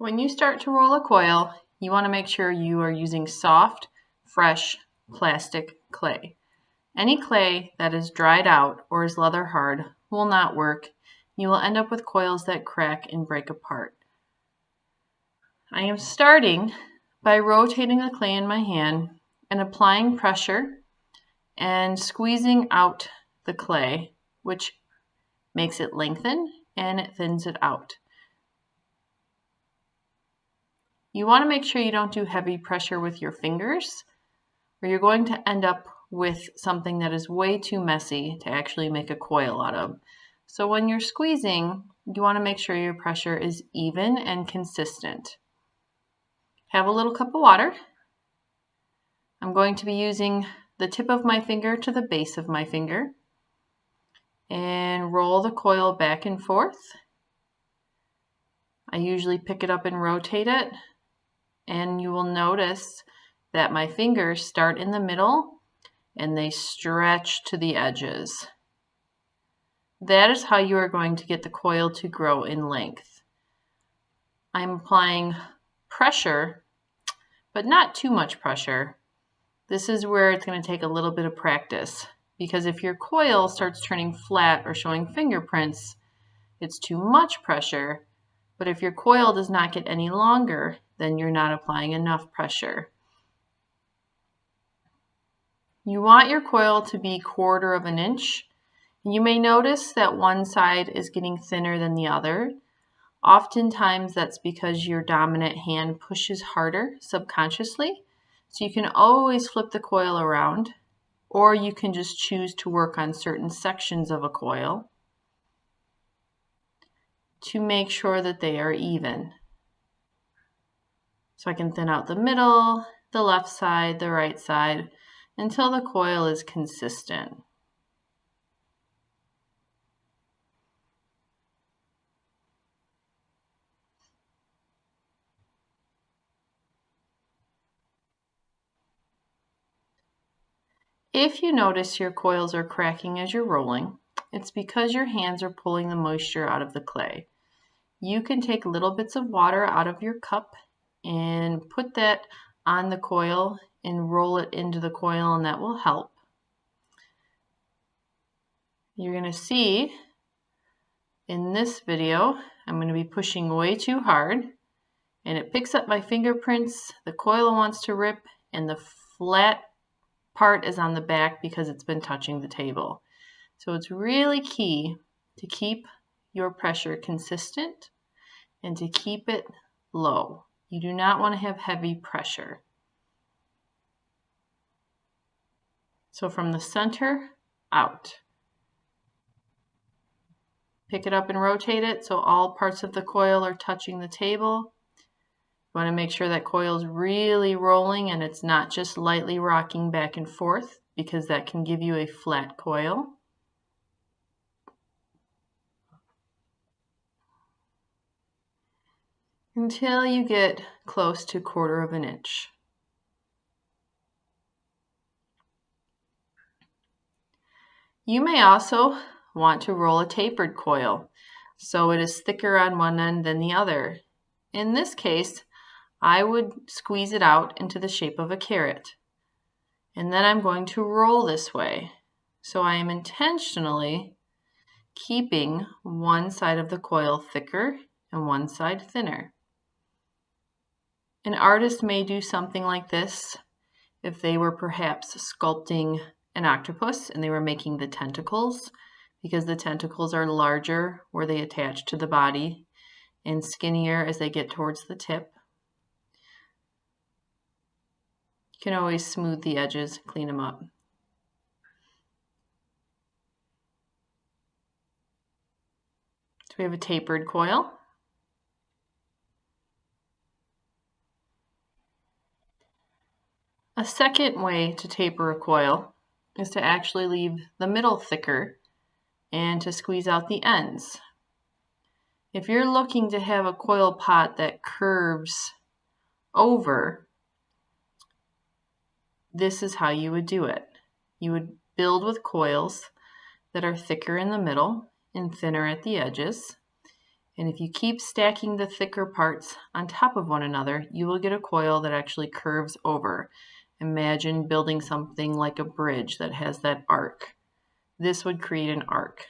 When you start to roll a coil, you want to make sure you are using soft, fresh plastic clay. Any clay that is dried out or is leather hard will not work. You will end up with coils that crack and break apart. I am starting by rotating the clay in my hand and applying pressure and squeezing out the clay, which makes it lengthen and it thins it out. You want to make sure you don't do heavy pressure with your fingers, or you're going to end up with something that is way too messy to actually make a coil out of. So when you're squeezing, you want to make sure your pressure is even and consistent. Have a little cup of water. I'm going to be using the tip of my finger to the base of my finger and roll the coil back and forth. I usually pick it up and rotate it, and you will notice that my fingers start in the middle and they stretch to the edges. That is how you are going to get the coil to grow in length. I'm applying pressure, but not too much pressure. This is where it's going to take a little bit of practice, because if your coil starts turning flat or showing fingerprints, it's too much pressure. But if your coil does not get any longer, then you're not applying enough pressure. You want your coil to be 1/4 of an inch. You may notice that one side is getting thinner than the other. Oftentimes that's because your dominant hand pushes harder subconsciously. So you can always flip the coil around, or you can just choose to work on certain sections of a coil to make sure that they are even. So I can thin out the middle, the left side, the right side, until the coil is consistent. If you notice your coils are cracking as you're rolling, it's because your hands are pulling the moisture out of the clay. You can take little bits of water out of your cup and put that on the coil and roll it into the coil, and that will help. You're going to see in this video, I'm going to be pushing way too hard, and it picks up my fingerprints, the coil wants to rip, and the flat part is on the back because it's been touching the table. So it's really key to keep your pressure consistent and to keep it low. You do not want to have heavy pressure. So from the center out. Pick it up and rotate it so all parts of the coil are touching the table. You want to make sure that coil is really rolling and it's not just lightly rocking back and forth, because that can give you a flat coil. Until you get close to 1/4 of an inch. You may also want to roll a tapered coil, so it is thicker on one end than the other. In this case, I would squeeze it out into the shape of a carrot. And then I'm going to roll this way. So I am intentionally keeping one side of the coil thicker and one side thinner. An artist may do something like this if they were perhaps sculpting an octopus and they were making the tentacles, because the tentacles are larger where they attach to the body and skinnier as they get towards the tip. You can always smooth the edges, clean them up. So we have a tapered coil. A second way to taper a coil is to actually leave the middle thicker and to squeeze out the ends. If you're looking to have a coil pot that curves over, this is how you would do it. You would build with coils that are thicker in the middle and thinner at the edges, And if you keep stacking the thicker parts on top of one another, you will get a coil that actually curves over. Imagine building something like a bridge that has that arc. This would create an arc.